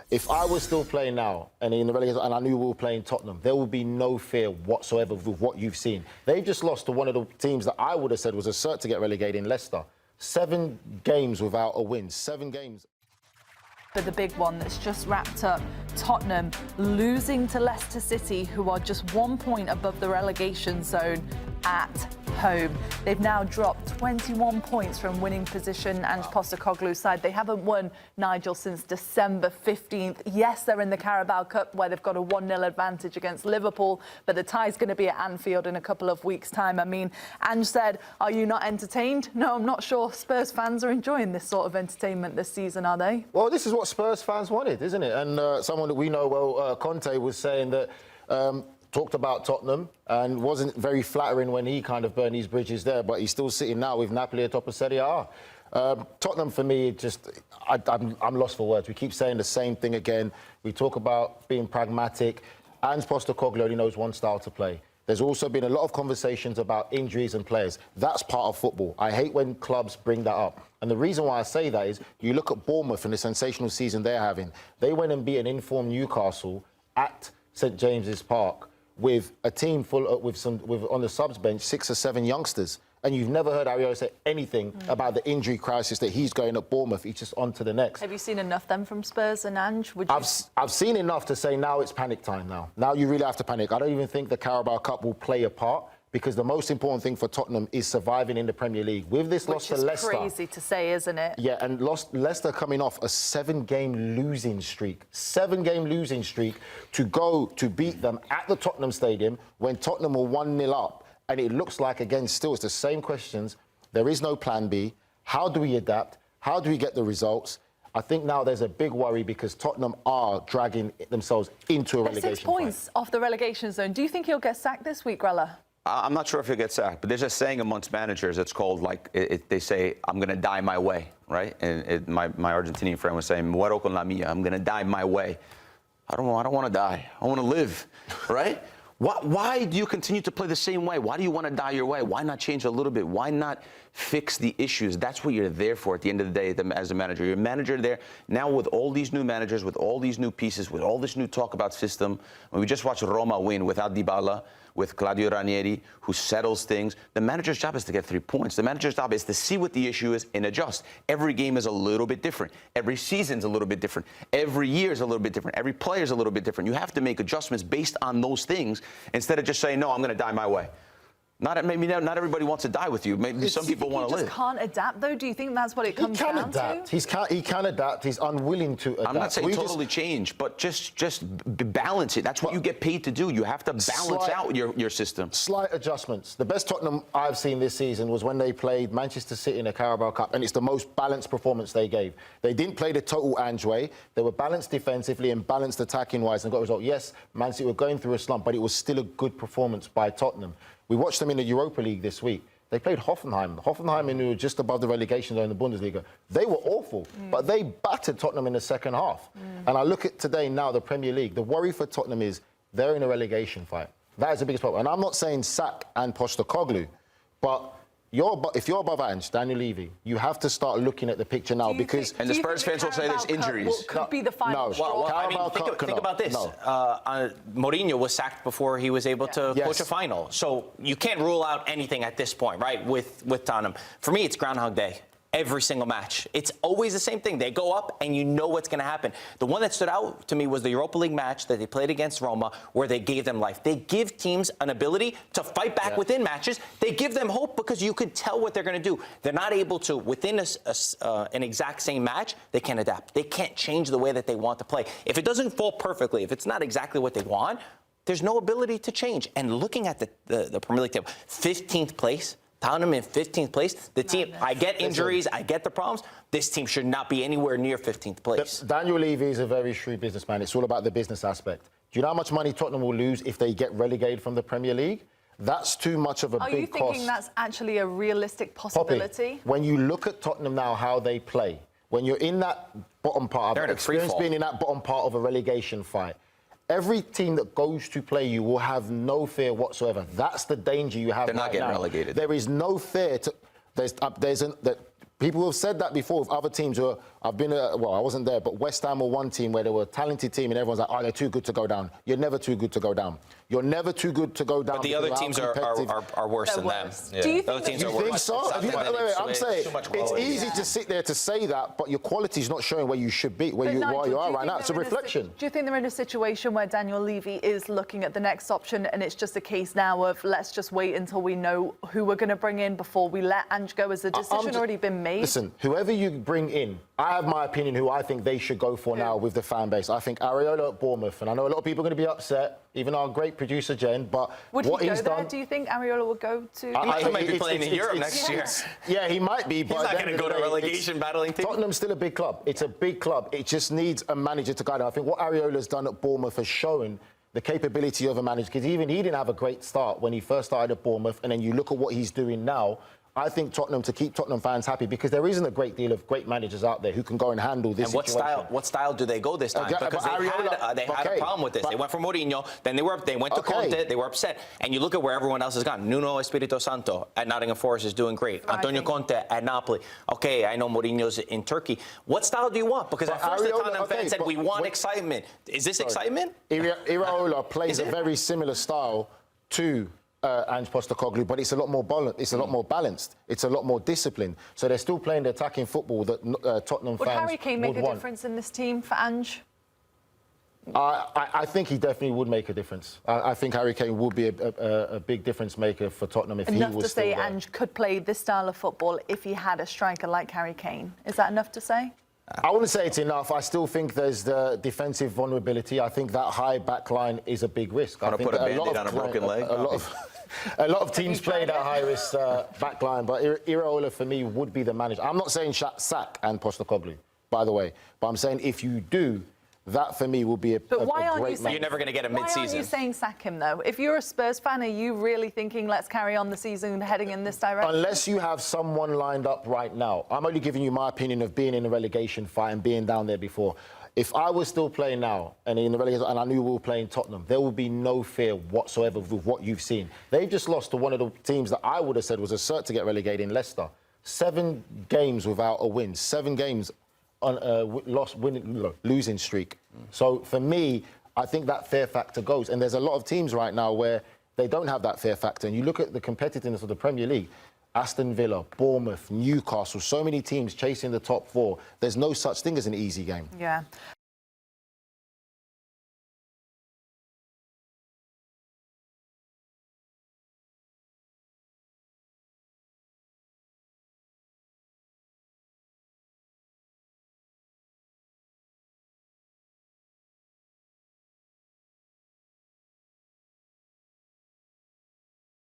If I was still playing now and in the relegation and I knew we were playing Tottenham, there would be no fear whatsoever with what you've seen. They've just lost to one of the teams that I would have said was a cert to get relegated in Leicester. 7 games without a win. 7 games. For the big one that's just wrapped up, Tottenham losing to Leicester City, who are just 1 point above the relegation zone at home. They've now dropped 21 points from winning position. Ange Postecoglou's side, they haven't won, Nigel, since December 15th. Yes, they're in the Carabao Cup where they've got a 1-0 advantage against Liverpool, but the tie's going to be at Anfield in a couple of weeks' time. I mean, Ange said, are you not entertained? No, I'm not sure Spurs fans are enjoying this sort of entertainment this season, are they? Well, this is what Spurs fans wanted, isn't it? And someone that we know well, Conte, was saying that talked about Tottenham and wasn't very flattering when he kind of burned these bridges there, but he's still sitting now with Napoli atop of Serie A. Tottenham, for me, I'm lost for words. We keep saying the same thing again. We talk about being pragmatic. Ange Postecoglou only knows one style to play. There's also been a lot of conversations about injuries and players. That's part of football. I hate when clubs bring that up. And the reason why I say that is you look at Bournemouth and the sensational season they're having. They went and beat an informed Newcastle at St James's Park with a team full of, on the subs bench, 6 or 7 youngsters. And you've never heard Ario say anything about the injury crisis that he's going at Bournemouth. He's just on to the next. Have you seen enough then from Spurs and Ange? I've seen enough to say now it's panic time now. Now you really have to panic. I don't even think the Carabao Cup will play a part because the most important thing for Tottenham is surviving in the Premier League. With this loss to Leicester... Which is crazy to say, isn't it? Yeah, and Leicester coming off a 7-game losing streak. 7-game losing streak to go to beat them at the Tottenham Stadium when Tottenham were 1-0 up. And it looks like, again, still it's the same questions. There is no plan B. How do we adapt? How do we get the results? I think now there's a big worry because Tottenham are dragging themselves into a relegation 6 points off the relegation zone. Do you think he'll get sacked this week, Grella? I'm not sure if he'll get sacked, but there's a saying amongst managers. It's called, like, they say, I'm going to die my way, right? And my Argentinian friend was saying, muero con la mía, I'm going to die my way. I don't want to die. I want to live, right? Why do you continue to play the same way? Why do you want to die your way? Why not change a little bit? Why not fix the issues? That's what you're there for at the end of the day as a manager. You're a manager there now with all these new managers, with all these new pieces, with all this new talk about system. When we just watched Roma win without Dybala, with Claudio Ranieri, who settles things. The manager's job is to get 3 points. The manager's job is to see what the issue is and adjust. Every game is a little bit different. Every season's a little bit different. Every year is a little bit different. Every player's a little bit different. You have to make adjustments based on those things instead of just saying, no, I'm going to die my way. Maybe not everybody wants to die with you. Maybe some people want to live. He just can't adapt, though? Do you think that's what it comes down to? He can adapt. He's unwilling to adapt. I'm not saying totally change, but just balance it. That's what you get paid to do. You have to balance out your system. Slight adjustments. The best Tottenham I've seen this season was when they played Manchester City in the Carabao Cup, and it's the most balanced performance they gave. They didn't play the total Ange way. They were balanced defensively and balanced attacking-wise and got a result. Yes, Man City were going through a slump, but it was still a good performance by Tottenham. We watched them in the Europa League this week. They played Hoffenheim. Hoffenheim, who were just above the relegation zone in the Bundesliga. They were awful, but they battered Tottenham in the second half. And I look at today now, the Premier League. The worry for Tottenham is they're in a relegation fight. That is the biggest problem. And I'm not saying sack and Postecoglou, but if you're above Ange, Daniel Levy, you have to start looking at the picture now because... And the Spurs fans will say there's injuries. Could be the final straw. Well, I mean, think about this. Mourinho was sacked before he was able to coach a final. So you can't rule out anything at this point, right, with Tottenham. For me, it's Groundhog Day. Every single match. It's always the same thing. They go up and you know what's going to happen. The one that stood out to me was the Europa League match that they played against Roma where they gave them life. They give teams an ability to fight back within matches. They give them hope because you could tell what they're going to do. They're not able to, within an exact same match, they can't adapt. They can't change the way that they want to play. If it doesn't fall perfectly, if it's not exactly what they want, there's no ability to change. And looking at the Premier League table, 15th place, Tottenham in 15th place. The team, I get injuries, I get the problems. This team should not be anywhere near 15th place. Daniel Levy is a very shrewd businessman. It's all about the business aspect. Do you know how much money Tottenham will lose if they get relegated from the Premier League? That's too much of a big cost. Are you thinking that's actually a realistic possibility? Poppy, when you look at Tottenham now, how they play, when you're in that bottom part, I've experienced being in that bottom part of a relegation fight. Every team that goes to play you will have no fear whatsoever. That's the danger you have. They're not getting relegated. There is no fear. People have said that before with other teams who I've been, I wasn't there, but West Ham were one team where they were a talented team and everyone's like, oh, they're too good to go down. You're never too good to go down. You're never too good to go down. But the other teams are worse than them. Yeah. Do you think, teams you are think worse. so? I'm saying it's easy Yeah. to sit there to say that, but your quality is not showing where you should be, where Nigel, you are do right now. It's a reflection. Do you think they're in a situation where Daniel Levy is looking at the next option and it's just a case now of let's just wait until we know who we're going to bring in before we let Ange go? Has the decision already been made? Listen, whoever you bring in, I have my opinion who I think they should go for now with the fan base. I think Areola at Bournemouth, and I know a lot of people are going to be upset, even our great producer Jen, but would what he go he's there? done... Do you think Areola would go to... He might be playing in Europe next year. Yeah, he might be, but... He's not going to go to relegation battling team. Tottenham's still a big club. It's a big club. It just needs a manager to guide it. I think what Areola's done at Bournemouth has shown the capability of a manager, because even he didn't have a great start when he first started at Bournemouth, and then you look at what he's doing now. I think Tottenham, to keep Tottenham fans happy, because there isn't a great deal of great managers out there who can go and handle this situation. What style do they go this time? Because they had a problem with this. They went for Mourinho, then they went to Conte, they were upset. And you look at where everyone else has gone. Nuno Espirito Santo at Nottingham Forest is doing great. Antonio Conte at Napoli. Okay, I know Mourinho's in Turkey. What style do you want? Because at first the Tottenham fans said, we want excitement. Is this excitement? Iraola plays a very similar style to Ange Postecoglou, but it's a lot more balanced. It's a lot more balanced. It's a lot more disciplined. So they're still playing the attacking football that Tottenham fans would want. Would Harry Kane make a difference in this team for Ange? I think he definitely would make a difference. I think Harry Kane would be a big difference maker for Tottenham if he was still there. Enough to say Ange could play this style of football if he had a striker like Harry Kane. Is that enough to say? I wouldn't say it's enough. I still think there's the defensive vulnerability. I think that high back line is a big risk. Want to put a Band-Aid on a broken leg? A lot of teams play that high-risk back line, but Iraola, for me, would be the manager. I'm not saying sack and Postecoglou, by the way, but I'm saying if you do, that, for me, will be a great manager. You're never going to get a mid-season. Why aren't you saying sack him, though? If you're a Spurs fan, are you really thinking, let's carry on the season heading in this direction? Unless you have someone lined up right now. I'm only giving you my opinion of being in a relegation fight and being down there before. If I was still playing now and in the relegation, and I knew we were playing Tottenham, there would be no fear whatsoever with what you've seen. They've just lost to one of the teams that I would have said was a cert to get relegated in Leicester. 7 games without a win. 7 games on a losing streak. So for me, I think that fear factor goes. And there's a lot of teams right now where they don't have that fear factor. And you look at the competitiveness of the Premier League. Aston Villa, Bournemouth, Newcastle, so many teams chasing the top 4. There's no such thing as an easy game. Yeah.